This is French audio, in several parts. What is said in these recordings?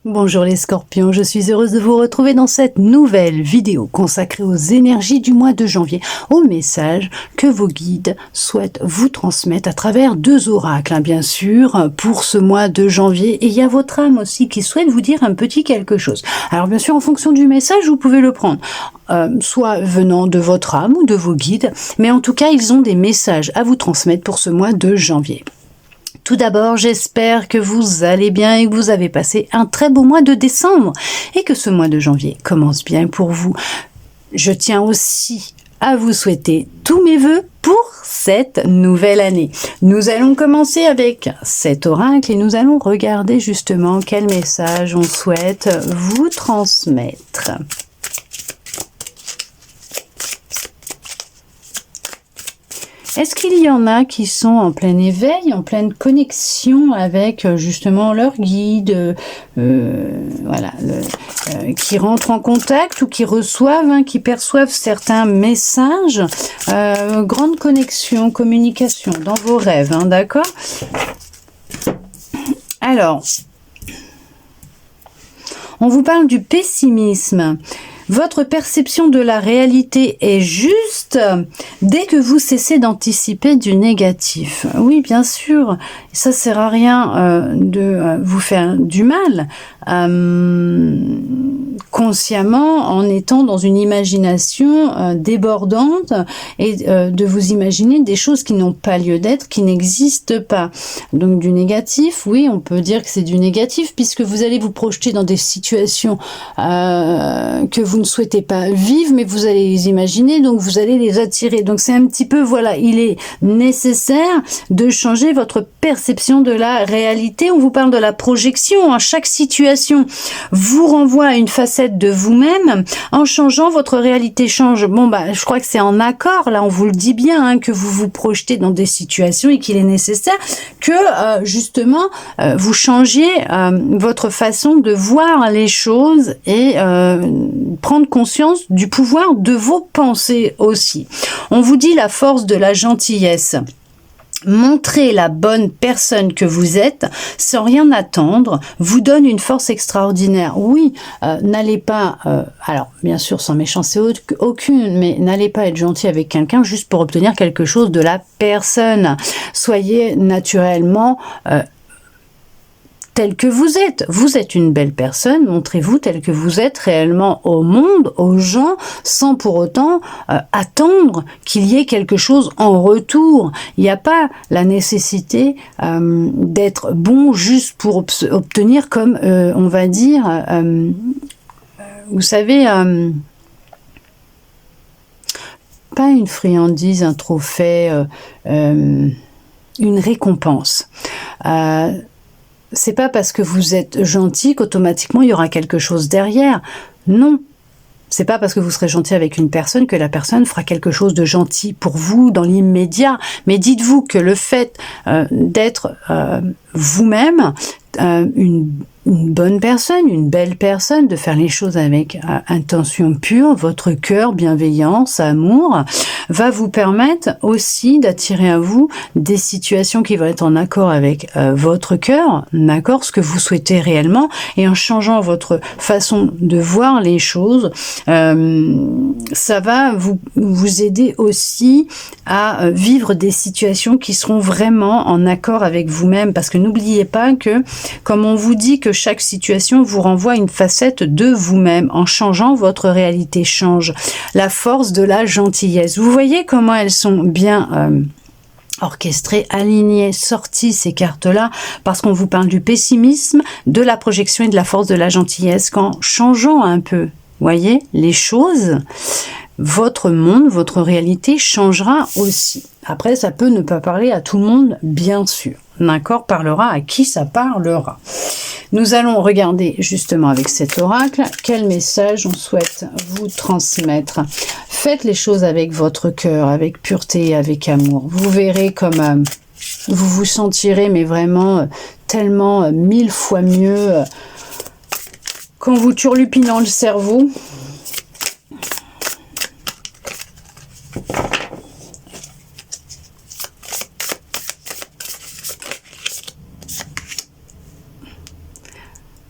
Bonjour les scorpions, je suis heureuse de vous retrouver dans cette nouvelle vidéo consacrée aux énergies du mois de janvier, aux messages que vos guides souhaitent vous transmettre à travers deux oracles, bien sûr, pour ce mois de janvier. Et il y a votre âme aussi qui souhaite vous dire un petit quelque chose. Alors bien sûr, en fonction du message, vous pouvez le prendre, soit venant de votre âme ou de vos guides, mais en tout cas, ils ont des messages à vous transmettre pour ce mois de janvier. Tout d'abord, j'espère que vous allez bien et que vous avez passé un très beau mois de décembre et que ce mois de janvier commence bien pour vous. Je tiens aussi à vous souhaiter tous mes vœux pour cette nouvelle année. Nous allons commencer avec cet oracle et nous allons regarder justement quel message on souhaite vous transmettre. Est-ce qu'il y en a qui sont en plein éveil, en pleine connexion avec justement leur guide, qui rentrent en contact ou qui reçoivent, qui perçoivent certains messages, grande connexion, communication dans vos rêves, d'accord? Alors, on vous parle du pessimisme. Votre perception de la réalité est juste dès que vous cessez d'anticiper du négatif. Oui, bien sûr, ça sert à rien de vous faire du mal consciemment en étant dans une imagination débordante et de vous imaginer des choses qui n'ont pas lieu d'être, qui n'existent pas. Donc du négatif, oui, on peut dire que c'est du négatif puisque vous allez vous projeter dans des situations que vous ne souhaitez pas vivre, mais vous allez les imaginer, donc vous allez les attirer. Donc c'est un petit peu, voilà, il est nécessaire de changer votre perception de la réalité. On vous parle de la projection. Chaque situation vous renvoie à une facette de vous-même. En changeant, votre réalité change. Bon, je crois que c'est en accord. Là, on vous le dit bien, que vous vous projetez dans des situations et qu'il est nécessaire que, justement, vous changiez votre façon de voir les choses et prendre conscience du pouvoir de vos pensées aussi. On vous dit la force de la gentillesse. Montrer la bonne personne que vous êtes sans rien attendre vous donne une force extraordinaire. Oui, n'allez pas, alors bien sûr sans méchanceté aucune, mais n'allez pas être gentil avec quelqu'un juste pour obtenir quelque chose de la personne. Soyez naturellement tel que vous êtes. Vous êtes une belle personne, montrez-vous tel que vous êtes réellement au monde, aux gens, sans pour autant attendre qu'il y ait quelque chose en retour. Il n'y a pas la nécessité d'être bon juste pour obtenir, comme on va dire, vous savez, pas une friandise, un trophée, une récompense. C'est pas parce que vous êtes gentil qu'automatiquement il y aura quelque chose derrière. Non. C'est pas parce que vous serez gentil avec une personne que la personne fera quelque chose de gentil pour vous dans l'immédiat. Mais dites-vous que le fait d'être vous-même, une bonne personne, une belle personne, de faire les choses avec intention pure, votre cœur, bienveillance, amour, va vous permettre aussi d'attirer à vous des situations qui vont être en accord avec votre cœur, d'accord, ce que vous souhaitez réellement, et en changeant votre façon de voir les choses, ça va vous aider aussi à vivre des situations qui seront vraiment en accord avec vous-même, parce que n'oubliez pas que, comme on vous dit que chaque situation vous renvoie à une facette de vous-même. En changeant, votre réalité change. La force de la gentillesse. Vous voyez comment elles sont bien orchestrées, alignées, sorties ces cartes-là, parce qu'on vous parle du pessimisme, de la projection et de la force de la gentillesse. Qu'en changeant un peu, voyez, les choses, votre monde, votre réalité changera aussi. Après, ça peut ne pas parler à tout le monde, bien sûr. D'accord, parlera à qui ça parlera. Nous allons regarder justement avec cet oracle quel message on souhaite vous transmettre. Faites les choses avec votre cœur, avec pureté, avec amour. Vous verrez comme vous vous sentirez, mais vraiment tellement 1000 fois mieux qu'en vous turlupinant le cerveau.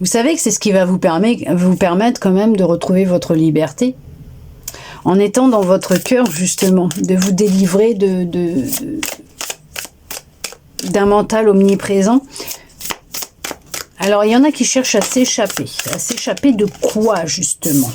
Vous savez que c'est ce qui va vous permettre quand même de retrouver votre liberté. En étant dans votre cœur, justement, de vous délivrer d'un mental omniprésent. Alors, il y en a qui cherchent à s'échapper. À s'échapper de quoi, justement?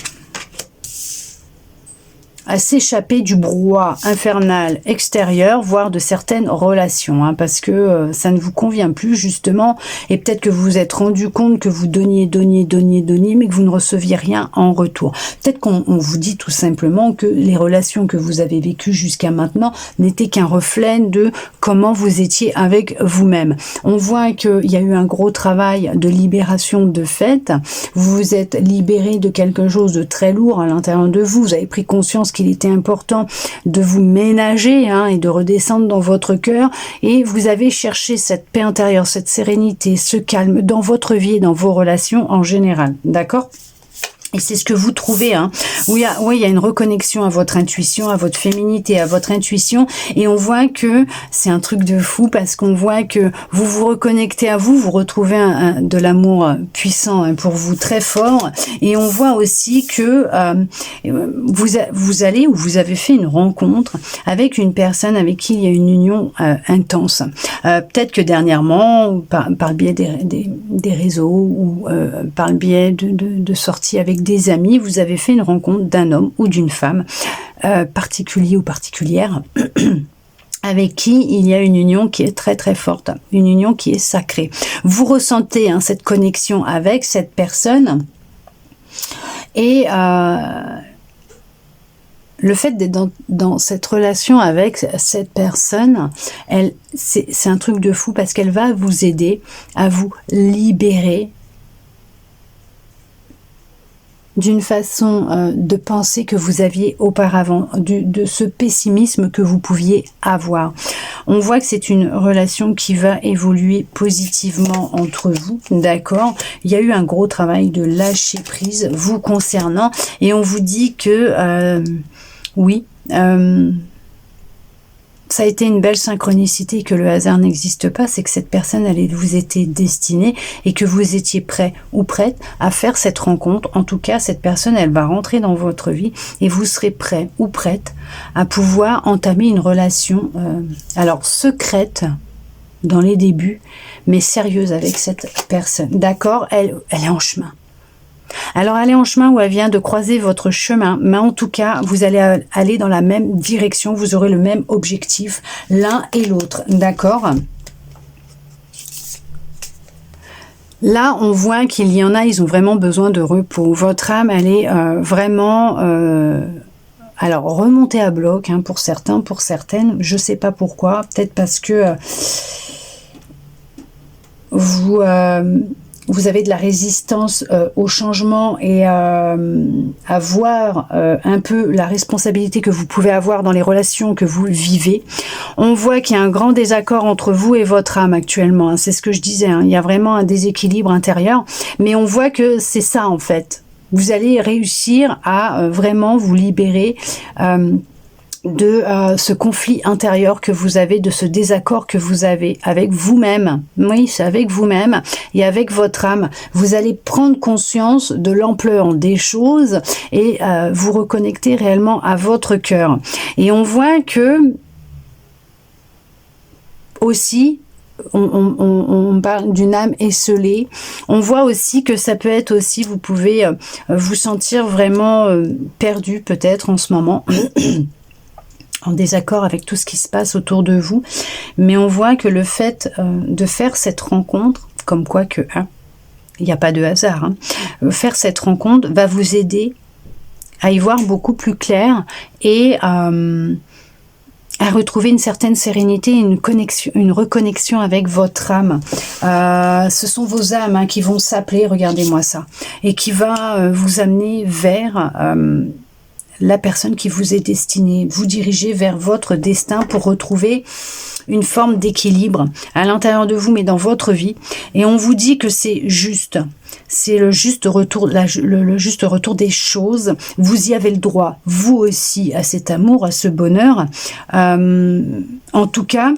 À s'échapper du brouhaha infernal extérieur, voire de certaines relations, hein, parce que ça ne vous convient plus, justement, et peut-être que vous vous êtes rendu compte que vous donniez, mais que vous ne receviez rien en retour. Peut-être qu'on vous dit tout simplement que les relations que vous avez vécues jusqu'à maintenant n'étaient qu'un reflet de comment vous étiez avec vous-même. On voit qu'il y a eu un gros travail de libération de fait. Vous vous êtes libéré de quelque chose de très lourd à l'intérieur de vous. Vous avez pris conscience qu'il était important de vous ménager, hein, et de redescendre dans votre cœur, et vous avez cherché cette paix intérieure, cette sérénité, ce calme dans votre vie et dans vos relations en général, d'accord? Et c'est ce que vous trouvez, hein. Oui, il y a une reconnexion à votre intuition, à votre féminité, à votre intuition. Et on voit que c'est un truc de fou parce qu'on voit que vous vous reconnectez à vous, vous retrouvez de l'amour puissant, hein, pour vous, très fort. Et on voit aussi que vous allez ou vous avez fait une rencontre avec une personne avec qui il y a une union intense. Peut-être que dernièrement, ou par le biais des réseaux, ou par le biais de sorties avec des amis, vous avez fait une rencontre d'un homme ou d'une femme particulier ou particulière avec qui il y a une union qui est très très forte, une union qui est sacrée. Vous ressentez, hein, cette connexion avec cette personne, et le fait d'être dans cette relation avec cette personne, c'est un truc de fou parce qu'elle va vous aider à vous libérer d'une façon de penser que vous aviez auparavant, de ce pessimisme que vous pouviez avoir. On voit que c'est une relation qui va évoluer positivement entre vous, d'accord? Il y a eu un gros travail de lâcher prise vous concernant, et on vous dit que oui, ça a été une belle synchronicité, que le hasard n'existe pas, c'est que cette personne elle vous était destinée et que vous étiez prêt ou prête à faire cette rencontre. En tout cas, cette personne, elle va rentrer dans votre vie et vous serez prêt ou prête à pouvoir entamer une relation, alors secrète dans les débuts, mais sérieuse avec cette personne. D'accord, elle est en chemin. Alors, elle est en chemin ou elle vient de croiser votre chemin, mais en tout cas, vous allez aller dans la même direction, vous aurez le même objectif, l'un et l'autre, d'accord? Là, on voit qu'il y en a, ils ont vraiment besoin de repos. Votre âme, elle est vraiment... alors, remontée à bloc, hein, pour certains, pour certaines, je sais pas pourquoi, peut-être parce que vous avez de la résistance au changement et à voir un peu la responsabilité que vous pouvez avoir dans les relations que vous vivez. On voit qu'il y a un grand désaccord entre vous et votre âme actuellement, hein, c'est ce que je disais, hein, il y a vraiment un déséquilibre intérieur, mais on voit que c'est ça en fait. Vous allez réussir à vraiment vous libérer de ce conflit intérieur que vous avez, de ce désaccord que vous avez avec vous-même. Oui, c'est avec vous-même et avec votre âme. Vous allez prendre conscience de l'ampleur des choses et vous reconnecter réellement à votre cœur. Et on voit que aussi, on parle d'une âme esseulée. On voit aussi que ça peut être aussi, vous pouvez vous sentir vraiment perdu peut-être en ce moment. En désaccord avec tout ce qui se passe autour de vous, mais on voit que le fait de faire cette rencontre, comme quoi que il n'y a pas de hasard, hein, faire cette rencontre va vous aider à y voir beaucoup plus clair et à retrouver une certaine sérénité, une reconnexion avec votre âme. Ce sont vos âmes, hein, qui vont s'appeler, regardez-moi ça, et qui va vous amener vers la personne qui vous est destinée, vous diriger vers votre destin pour retrouver une forme d'équilibre à l'intérieur de vous, mais dans votre vie. Et on vous dit que c'est juste. C'est le juste retour, le juste retour des choses. Vous y avez le droit, vous aussi, à cet amour, à ce bonheur. En tout cas,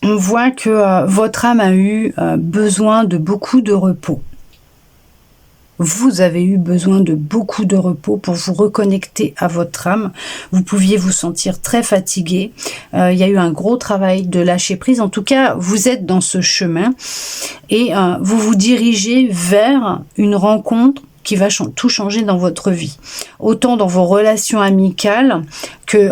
on voit que votre âme a eu besoin de beaucoup de repos. vous avez eu besoin de beaucoup de repos pour vous reconnecter à votre âme. Vous pouviez vous sentir très fatigué. Il y a eu un gros travail de lâcher prise. En tout cas, vous êtes dans ce chemin et vous vous dirigez vers une rencontre qui va tout changer dans votre vie. Autant dans vos relations amicales que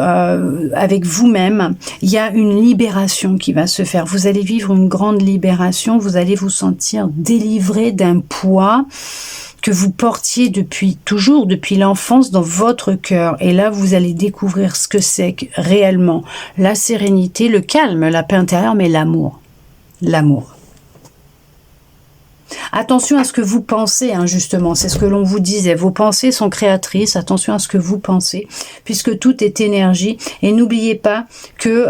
avec vous-même, il y a une libération qui va se faire. Vous allez vivre une grande libération, vous allez vous sentir délivré d'un poids que vous portiez depuis l'enfance dans votre cœur. Et là, vous allez découvrir ce que c'est réellement la sérénité, le calme, la paix intérieure, mais l'amour. L'amour. Attention à ce que vous pensez, hein, justement, c'est ce que l'on vous disait. Vos pensées sont créatrices, attention à ce que vous pensez, puisque tout est énergie. Et n'oubliez pas que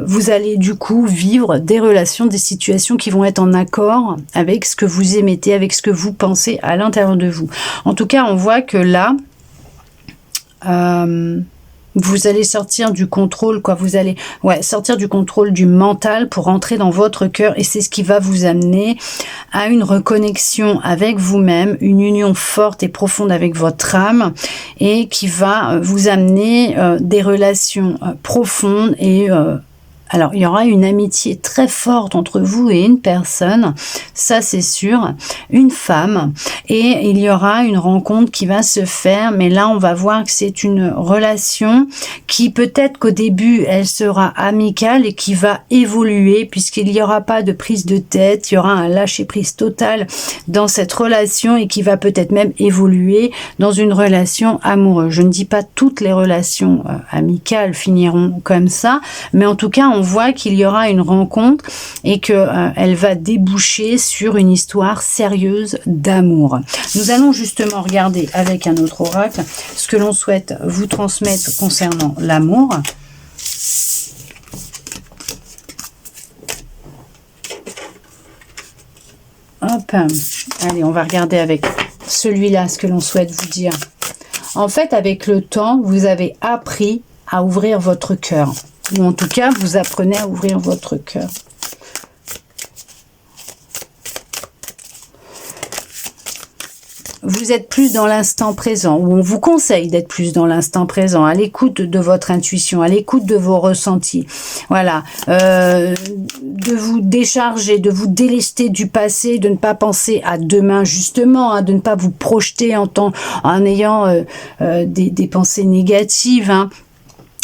vous allez du coup vivre des relations, des situations qui vont être en accord avec ce que vous émettez, avec ce que vous pensez à l'intérieur de vous. En tout cas, on voit que là... vous allez sortir du contrôle, quoi. Vous allez sortir du contrôle du mental pour entrer dans votre cœur et c'est ce qui va vous amener à une reconnexion avec vous-même, une union forte et profonde avec votre âme et qui va vous amener des relations profondes et alors, il y aura une amitié très forte entre vous et une personne, ça c'est sûr, une femme, et il y aura une rencontre qui va se faire, mais là on va voir que c'est une relation qui peut-être qu'au début elle sera amicale et qui va évoluer puisqu'il n'y aura pas de prise de tête, il y aura un lâcher-prise total dans cette relation et qui va peut-être même évoluer dans une relation amoureuse. Je ne dis pas toutes les relations amicales finiront comme ça, mais en tout cas on voit qu'il y aura une rencontre et que elle va déboucher sur une histoire sérieuse d'amour. Nous allons justement regarder avec un autre oracle ce que l'on souhaite vous transmettre concernant l'amour. Hop, allez, on va regarder avec celui-là ce que l'on souhaite vous dire. En fait, avec le temps, vous avez appris à ouvrir votre cœur. Ou en tout cas, vous apprenez à ouvrir votre cœur. Vous êtes plus dans l'instant présent, ou on vous conseille d'être plus dans l'instant présent, à l'écoute de votre intuition, à l'écoute de vos ressentis. Voilà, de vous décharger, de vous délester du passé, de ne pas penser à demain justement, hein, de ne pas vous projeter en ayant des pensées négatives, hein,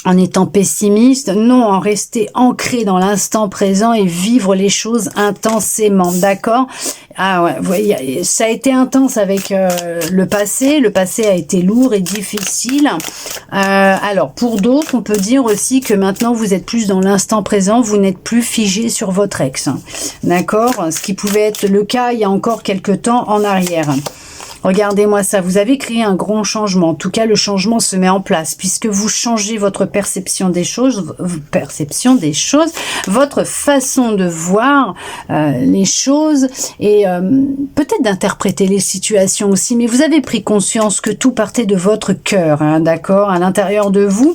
en étant pessimiste, non, en rester ancré dans l'instant présent et vivre les choses intensément, d'accord? Ah ouais, vous voyez, ça a été intense avec le passé a été lourd et difficile. Alors, pour d'autres, on peut dire aussi que maintenant, vous êtes plus dans l'instant présent, vous n'êtes plus figé sur votre ex, hein, d'accord? Ce qui pouvait être le cas il y a encore quelques temps en arrière. Regardez-moi ça, vous avez créé un grand changement. En tout cas, le changement se met en place puisque vous changez votre perception des choses, votre façon de voir les choses et peut-être d'interpréter les situations aussi. Mais vous avez pris conscience que tout partait de votre cœur, hein, d'accord, à l'intérieur de vous.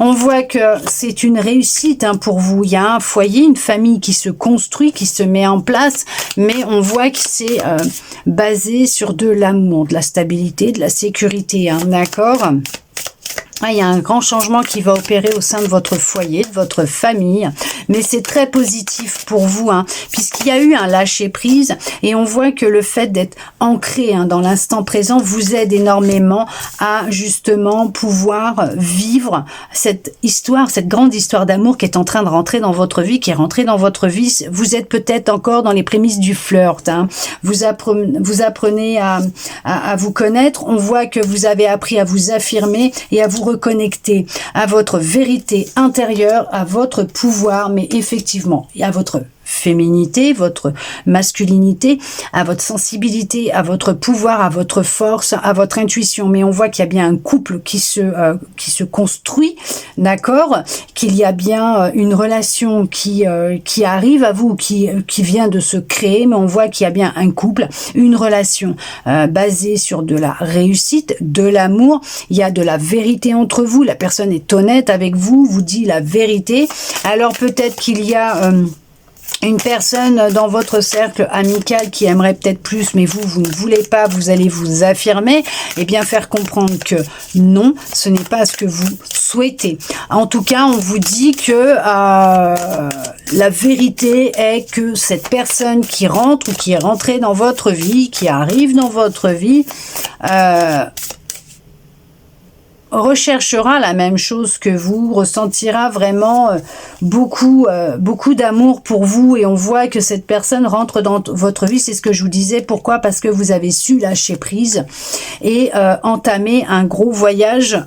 On voit que c'est une réussite, hein, pour vous. Il y a un foyer, une famille qui se construit, qui se met en place, mais on voit que c'est basé sur de l'amour, de la stabilité, de la sécurité, hein, d'accord ? Il y a un grand changement qui va opérer au sein de votre foyer, de votre famille, mais c'est très positif pour vous, hein, puisqu'il y a eu un lâcher-prise et on voit que le fait d'être ancré, hein, dans l'instant présent vous aide énormément à justement pouvoir vivre cette histoire, cette grande histoire d'amour qui est en train de rentrer dans votre vie, qui est rentrée dans votre vie. Vous êtes peut-être encore dans les prémices du flirt, hein. Vous apprenez à vous connaître, on voit que vous avez appris à vous affirmer et à vous reconnecter à votre vérité intérieure, à votre pouvoir, mais effectivement, et à votre féminité, votre masculinité, à votre sensibilité, à votre pouvoir, à votre force, à votre intuition. Mais on voit qu'il y a bien un couple qui se construit, d'accord, qu'il y a bien une relation qui arrive à vous, qui vient de se créer, mais on voit qu'il y a bien un couple, une relation basée sur de la réussite, de l'amour, il y a de la vérité entre vous, la personne est honnête avec vous, vous dit la vérité. Alors peut-être qu'il y a une personne dans votre cercle amical qui aimerait peut-être plus, mais vous ne voulez pas, vous allez vous affirmer, et bien faire comprendre que non, ce n'est pas ce que vous souhaitez. En tout cas, on vous dit que la vérité est que cette personne qui rentre ou qui est rentrée dans votre vie, qui arrive dans votre vie, recherchera la même chose que vous, ressentira vraiment beaucoup d'amour pour vous, et on voit que cette personne rentre dans votre vie. C'est ce que je vous disais. Pourquoi? Parce que vous avez su lâcher prise et entamer un gros voyage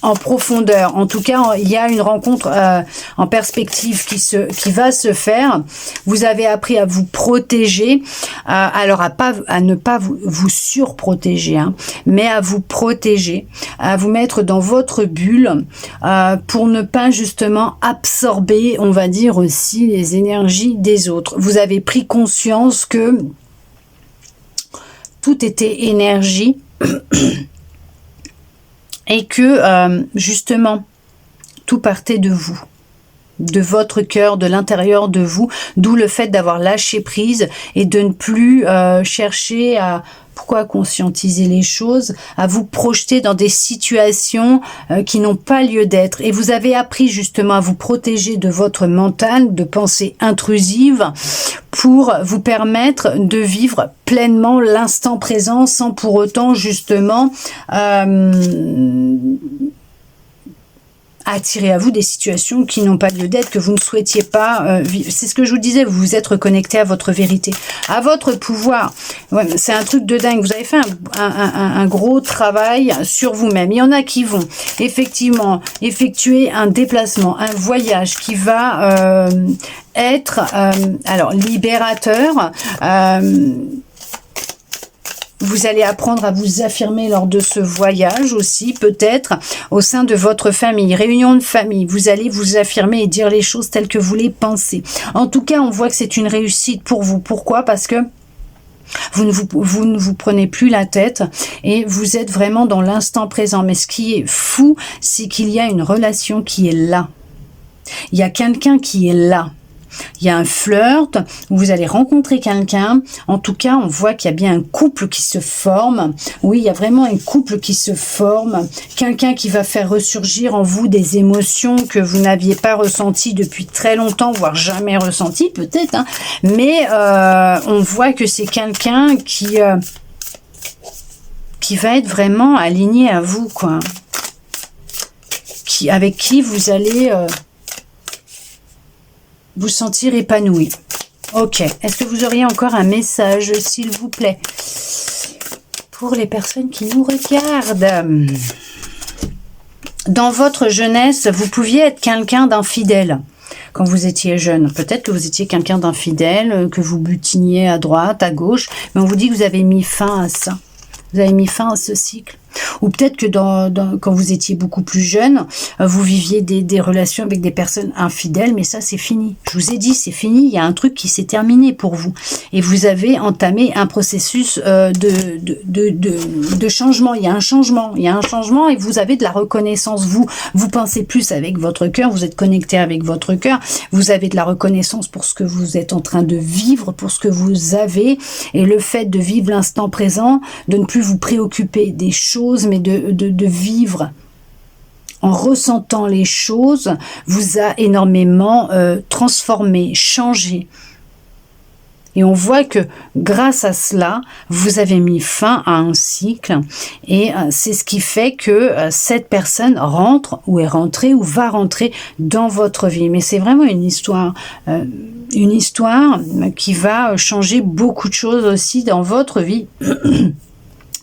en profondeur. En tout cas, il y a une rencontre en perspective qui va se faire. Vous avez appris à vous protéger, alors à ne pas vous surprotéger, hein, mais à vous protéger, à vous mettre dans votre bulle pour ne pas justement absorber, on va dire aussi, les énergies des autres. Vous avez pris conscience que tout était énergie et que justement tout partait de vous, de votre cœur, de l'intérieur de vous, d'où le fait d'avoir lâché prise et de ne plus chercher à conscientiser les choses, à vous projeter dans des situations qui n'ont pas lieu d'être. Et vous avez appris justement à vous protéger de votre mental, de pensées intrusives, pour vous permettre de vivre pleinement l'instant présent sans pour autant justement attirer à vous des situations qui n'ont pas lieu d'être, que vous ne souhaitiez pas vivre. C'est ce que je vous disais, vous vous êtes reconnecté à votre vérité, à votre pouvoir. Ouais, c'est un truc de dingue. Vous avez fait un gros travail sur vous-même. Il y en a qui vont effectivement effectuer un déplacement, un voyage qui va être alors libérateur. Vous allez apprendre à vous affirmer lors de ce voyage aussi, peut-être au sein de votre famille, réunion de famille. Vous allez vous affirmer et dire les choses telles que vous les pensez. En tout cas, on voit que c'est une réussite pour vous. Pourquoi? Parce que vous ne vous prenez plus la tête et vous êtes vraiment dans l'instant présent. Mais ce qui est fou, c'est qu'il y a une relation qui est là. Il y a quelqu'un qui est là. Il y a un flirt, où vous allez rencontrer quelqu'un. En tout cas, on voit qu'il y a bien un couple qui se forme. Oui, il y a vraiment un couple qui se forme. Quelqu'un qui va faire ressurgir en vous des émotions que vous n'aviez pas ressenties depuis très longtemps, voire jamais ressenties peut-être. Hein. Mais on voit que c'est quelqu'un qui va être vraiment aligné à vous, quoi. Avec qui vous allez vous sentir épanoui. Ok. Est-ce que vous auriez encore un message, s'il vous plaît, pour les personnes qui nous regardent? Dans votre jeunesse, vous pouviez être quelqu'un d'infidèle quand vous étiez jeune. Peut-être que vous étiez quelqu'un d'infidèle, que vous butiniez à droite, à gauche, mais on vous dit que vous avez mis fin à ça. Vous avez mis fin à ce cycle. Ou peut-être que quand vous étiez beaucoup plus jeune, vous viviez des relations avec des personnes infidèles, mais ça c'est fini. Je vous ai dit, c'est fini, il y a un truc qui s'est terminé pour vous. Et vous avez entamé un processus de changement. Il y a un changement et vous avez de la reconnaissance. Vous pensez plus avec votre cœur, vous êtes connecté avec votre cœur, vous avez de la reconnaissance pour ce que vous êtes en train de vivre, pour ce que vous avez, et le fait de vivre l'instant présent, de ne plus vous préoccuper des choses, mais de vivre en ressentant les choses, vous a énormément transformé, changé. Et on voit que grâce à cela, vous avez mis fin à un cycle. Et c'est ce qui fait que cette personne rentre ou est rentrée ou va rentrer dans votre vie. Mais c'est vraiment une histoire qui va changer beaucoup de choses aussi dans votre vie.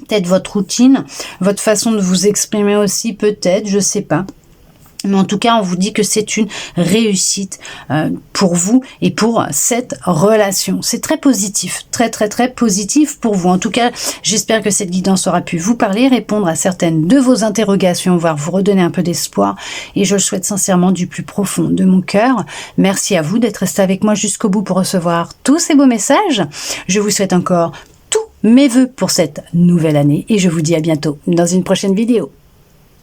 Peut-être votre routine, votre façon de vous exprimer aussi, peut-être, je sais pas. Mais en tout cas, on vous dit que c'est une réussite pour vous et pour cette relation. C'est très positif, très très très positif pour vous. En tout cas, j'espère que cette guidance aura pu vous parler, répondre à certaines de vos interrogations, voire vous redonner un peu d'espoir. Et je le souhaite sincèrement du plus profond de mon cœur. Merci à vous d'être resté avec moi jusqu'au bout pour recevoir tous ces beaux messages. Je vous souhaite encore tous mes vœux pour cette nouvelle année et je vous dis à bientôt dans une prochaine vidéo.